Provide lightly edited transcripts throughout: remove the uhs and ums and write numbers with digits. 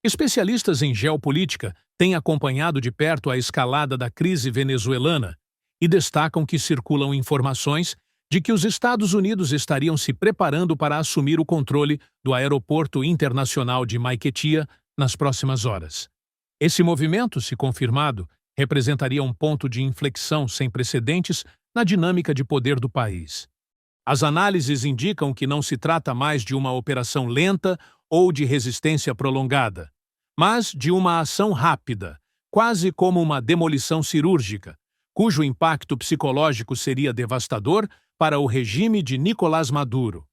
Especialistas em geopolítica têm acompanhado de perto a escalada da crise venezuelana e destacam que circulam informações de que os Estados Unidos estariam se preparando para assumir o controle do aeroporto internacional de Maiquetía nas próximas horas. Esse movimento, se confirmado, representaria um ponto de inflexão sem precedentes na dinâmica de poder do país. As análises indicam que não se trata mais de uma operação lenta ou de resistência prolongada, mas de uma ação rápida, quase como uma demolição cirúrgica, cujo impacto psicológico seria devastador para o regime de Nicolás Maduro.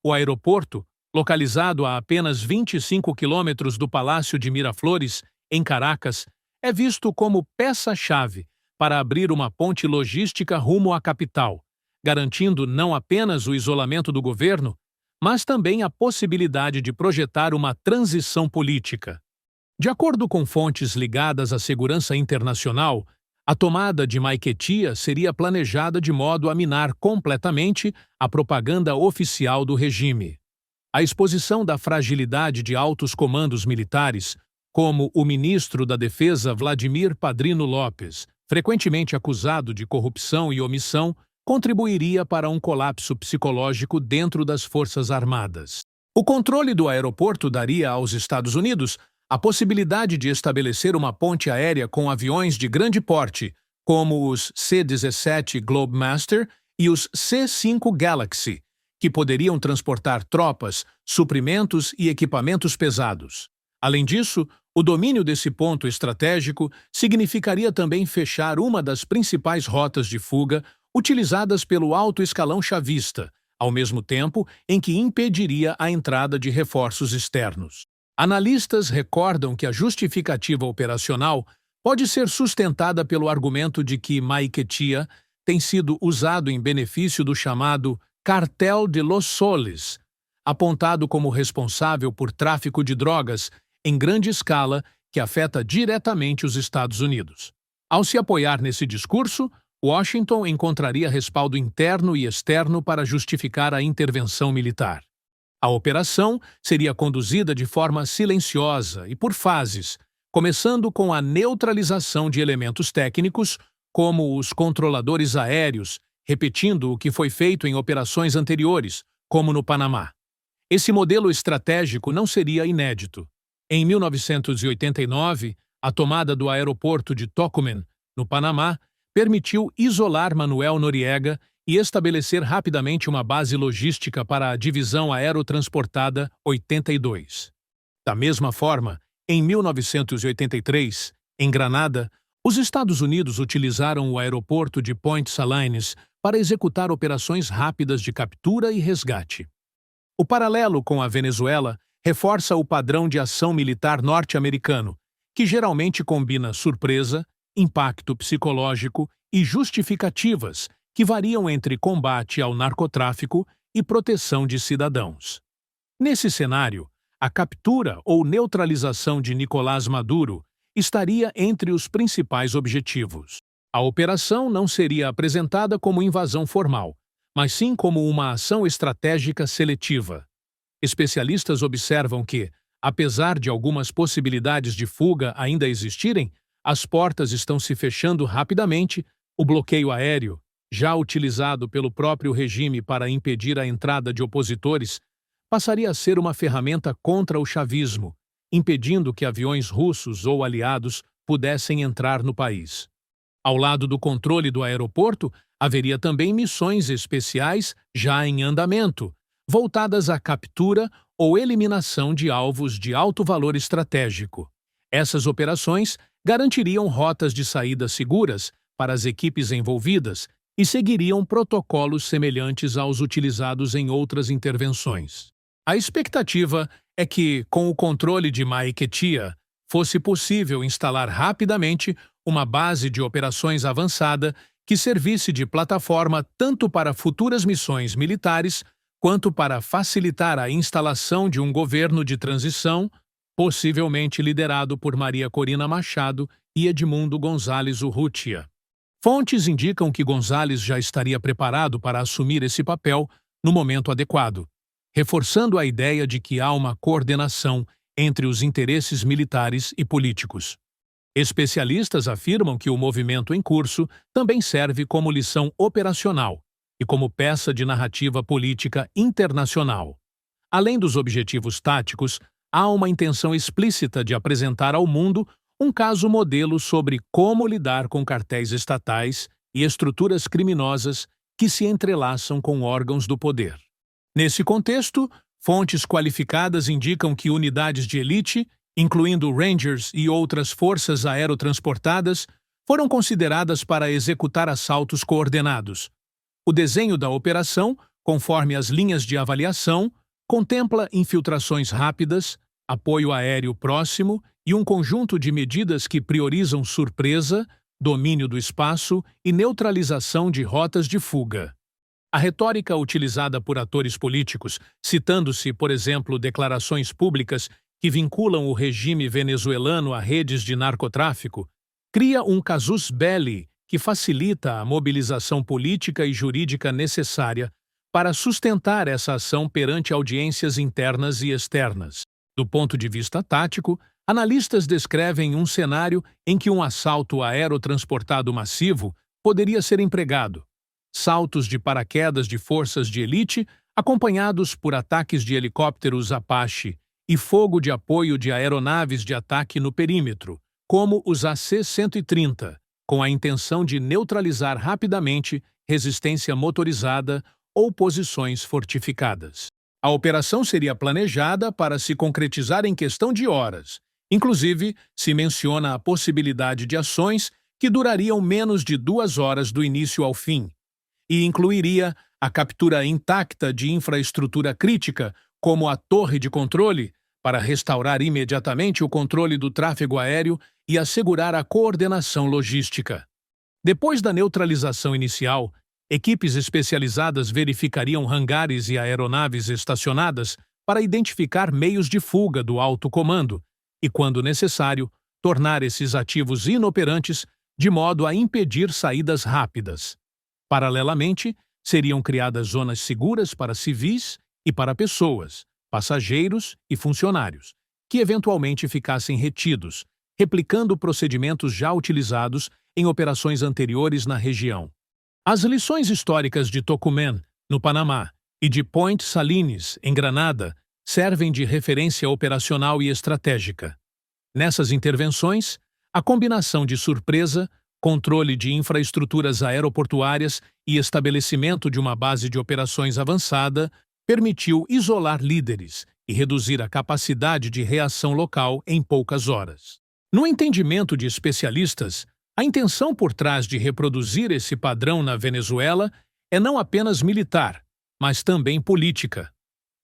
O aeroporto, localizado a apenas 25 quilômetros do Palácio de Miraflores, em Caracas, é visto como peça-chave para abrir uma ponte logística rumo à capital, garantindo não apenas o isolamento do governo, mas também a possibilidade de projetar uma transição política. De acordo com fontes ligadas à segurança internacional, a tomada de Maiquetía seria planejada de modo a minar completamente a propaganda oficial do regime. A exposição da fragilidade de altos comandos militares, como o ministro da Defesa Vladimir Padrino Lopes, frequentemente acusado de corrupção e omissão, contribuiria para um colapso psicológico dentro das Forças Armadas. O controle do aeroporto daria aos Estados Unidos a possibilidade de estabelecer uma ponte aérea com aviões de grande porte, como os C-17 Globemaster e os C-5 Galaxy, que poderiam transportar tropas, suprimentos e equipamentos pesados. Além disso, o domínio desse ponto estratégico significaria também fechar uma das principais rotas de fuga utilizadas pelo alto escalão chavista, ao mesmo tempo em que impediria a entrada de reforços externos. Analistas recordam que a justificativa operacional pode ser sustentada pelo argumento de que Maiquetía tem sido usado em benefício do chamado Cartel de los Soles, apontado como responsável por tráfico de drogas em grande escala que afeta diretamente os Estados Unidos. Ao se apoiar nesse discurso, Washington encontraria respaldo interno e externo para justificar a intervenção militar. A operação seria conduzida de forma silenciosa e por fases, começando com a neutralização de elementos técnicos, como os controladores aéreos, repetindo o que foi feito em operações anteriores, como no Panamá. Esse modelo estratégico não seria inédito. Em 1989, a tomada do aeroporto de Tocumen, no Panamá, permitiu isolar Manuel Noriega e estabelecer rapidamente uma base logística para a Divisão Aerotransportada 82. Da mesma forma, em 1983, em Granada, os Estados Unidos utilizaram o aeroporto de Point Salines para executar operações rápidas de captura e resgate. O paralelo com a Venezuela reforça o padrão de ação militar norte-americano, que geralmente combina surpresa, impacto psicológico e justificativas que variam entre combate ao narcotráfico e proteção de cidadãos. Nesse cenário, a captura ou neutralização de Nicolás Maduro estaria entre os principais objetivos. A operação não seria apresentada como invasão formal, mas sim como uma ação estratégica seletiva. Especialistas observam que, apesar de algumas possibilidades de fuga ainda existirem, as portas estão se fechando rapidamente. O bloqueio aéreo, já utilizado pelo próprio regime para impedir a entrada de opositores, passaria a ser uma ferramenta contra o chavismo, impedindo que aviões russos ou aliados pudessem entrar no país. Ao lado do controle do aeroporto, haveria também missões especiais já em andamento, voltadas à captura ou eliminação de alvos de alto valor estratégico. Essas operações garantiriam rotas de saída seguras para as equipes envolvidas e seguiriam protocolos semelhantes aos utilizados em outras intervenções. A expectativa é que, com o controle de Maiquetía, fosse possível instalar rapidamente uma base de operações avançada que servisse de plataforma tanto para futuras missões militares quanto para facilitar a instalação de um governo de transição, possivelmente liderado por Maria Corina Machado e Edmundo González Urrutia. Fontes indicam que González já estaria preparado para assumir esse papel no momento adequado, reforçando a ideia de que há uma coordenação entre os interesses militares e políticos. Especialistas afirmam que o movimento em curso também serve como lição operacional e como peça de narrativa política internacional. Além dos objetivos táticos, há uma intenção explícita de apresentar ao mundo um caso modelo sobre como lidar com cartéis estatais e estruturas criminosas que se entrelaçam com órgãos do poder. Nesse contexto, fontes qualificadas indicam que unidades de elite, incluindo Rangers e outras forças aerotransportadas, foram consideradas para executar assaltos coordenados. O desenho da operação, conforme as linhas de avaliação, contempla infiltrações rápidas, apoio aéreo próximo e um conjunto de medidas que priorizam surpresa, domínio do espaço e neutralização de rotas de fuga. A retórica utilizada por atores políticos, citando-se, por exemplo, declarações públicas que vinculam o regime venezuelano a redes de narcotráfico, cria um casus belli que facilita a mobilização política e jurídica necessária para sustentar essa ação perante audiências internas e externas. Do ponto de vista tático, analistas descrevem um cenário em que um assalto aerotransportado massivo poderia ser empregado. Saltos de paraquedas de forças de elite, acompanhados por ataques de helicópteros Apache e fogo de apoio de aeronaves de ataque no perímetro, como os AC-130, com a intenção de neutralizar rapidamente resistência motorizada ou posições fortificadas. A operação seria planejada para se concretizar em questão de horas. Inclusive, se menciona a possibilidade de ações que durariam menos de 2 horas do início ao fim, e incluiria a captura intacta de infraestrutura crítica, como a torre de controle, para restaurar imediatamente o controle do tráfego aéreo e assegurar a coordenação logística. Depois da neutralização inicial, equipes especializadas verificariam hangares e aeronaves estacionadas para identificar meios de fuga do alto comando e, quando necessário, tornar esses ativos inoperantes de modo a impedir saídas rápidas. Paralelamente, seriam criadas zonas seguras para civis e para pessoas, passageiros e funcionários, que eventualmente ficassem retidos, replicando procedimentos já utilizados em operações anteriores na região. As lições históricas de Tocumen, no Panamá, e de Point Salines, em Granada, servem de referência operacional e estratégica. Nessas intervenções, a combinação de surpresa, controle de infraestruturas aeroportuárias e estabelecimento de uma base de operações avançada permitiu isolar líderes e reduzir a capacidade de reação local em poucas horas. No entendimento de especialistas, a intenção por trás de reproduzir esse padrão na Venezuela é não apenas militar, mas também política.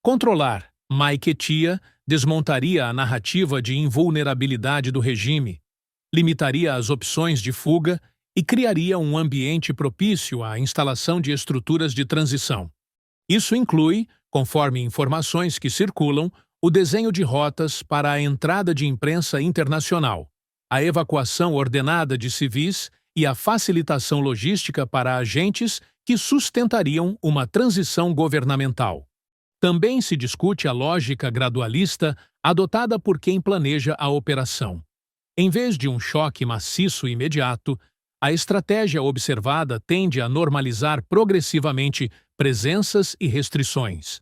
Controlar Maiquetía desmontaria a narrativa de invulnerabilidade do regime, limitaria as opções de fuga e criaria um ambiente propício à instalação de estruturas de transição. Isso inclui, conforme informações que circulam, o desenho de rotas para a entrada de imprensa internacional, a evacuação ordenada de civis e a facilitação logística para agentes que sustentariam uma transição governamental. Também se discute a lógica gradualista adotada por quem planeja a operação. Em vez de um choque maciço imediato, a estratégia observada tende a normalizar progressivamente presenças e restrições.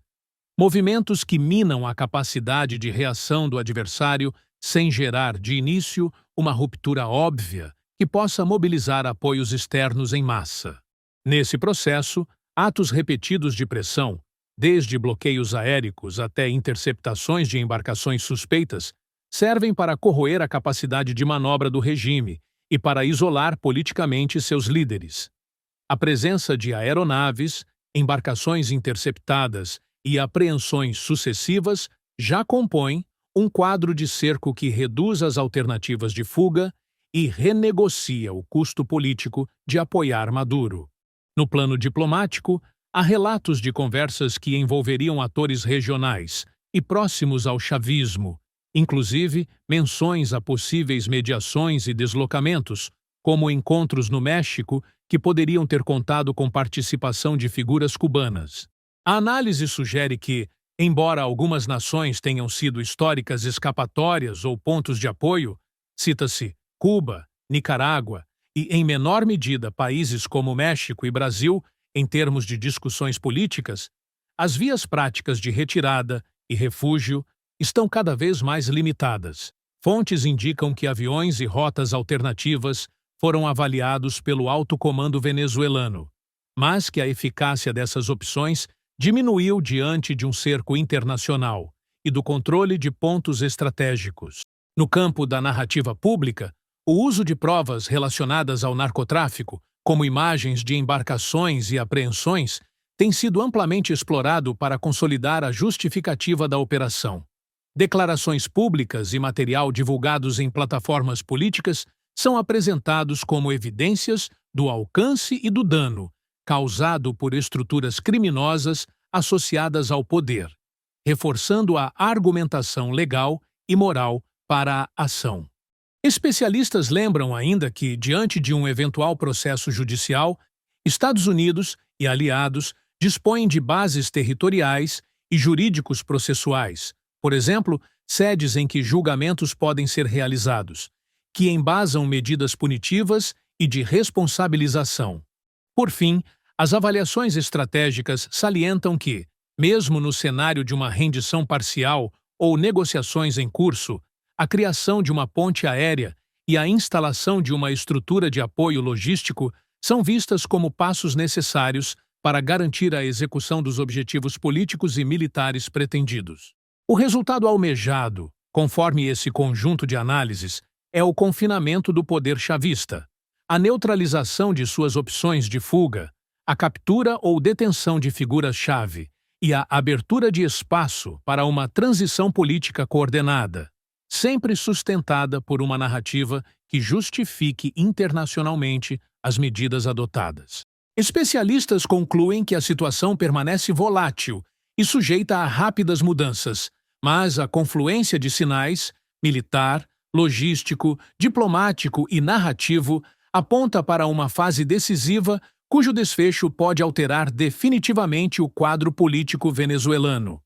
Movimentos que minam a capacidade de reação do adversário sem gerar, de início, uma ruptura óbvia que possa mobilizar apoios externos em massa. Nesse processo, atos repetidos de pressão, desde bloqueios aéreos até interceptações de embarcações suspeitas, servem para corroer a capacidade de manobra do regime e para isolar politicamente seus líderes. A presença de aeronaves, embarcações interceptadas e apreensões sucessivas já compõe um quadro de cerco que reduz as alternativas de fuga e renegocia o custo político de apoiar Maduro. No plano diplomático, há relatos de conversas que envolveriam atores regionais e próximos ao chavismo, inclusive menções a possíveis mediações e deslocamentos, como encontros no México que poderiam ter contado com participação de figuras cubanas. A análise sugere que, Embora algumas nações tenham sido históricas escapatórias ou pontos de apoio, cita-se Cuba, Nicarágua e, em menor medida, países como México e Brasil, em termos de discussões políticas, as vias práticas de retirada e refúgio estão cada vez mais limitadas. Fontes indicam que aviões e rotas alternativas foram avaliados pelo alto comando venezuelano, mas que a eficácia dessas opções diminuiu diante de um cerco internacional e do controle de pontos estratégicos. No campo da narrativa pública, o uso de provas relacionadas ao narcotráfico, como imagens de embarcações e apreensões, tem sido amplamente explorado para consolidar a justificativa da operação. Declarações públicas e material divulgados em plataformas políticas são apresentados como evidências do alcance e do dano causado por estruturas criminosas associadas ao poder, reforçando a argumentação legal e moral para a ação. Especialistas lembram ainda que, diante de um eventual processo judicial, Estados Unidos e aliados dispõem de bases territoriais e jurídicos processuais, por exemplo, sedes em que julgamentos podem ser realizados, que embasam medidas punitivas e de responsabilização. Por fim, as avaliações estratégicas salientam que, mesmo no cenário de uma rendição parcial ou negociações em curso, a criação de uma ponte aérea e a instalação de uma estrutura de apoio logístico são vistas como passos necessários para garantir a execução dos objetivos políticos e militares pretendidos. O resultado almejado, conforme esse conjunto de análises, é o confinamento do poder chavista, a neutralização de suas opções de fuga, a captura ou detenção de figuras-chave e a abertura de espaço para uma transição política coordenada, sempre sustentada por uma narrativa que justifique internacionalmente as medidas adotadas. Especialistas concluem que a situação permanece volátil e sujeita a rápidas mudanças, mas a confluência de sinais, militar, logístico, diplomático e narrativo, aponta para uma fase decisiva cujo desfecho pode alterar definitivamente o quadro político venezuelano.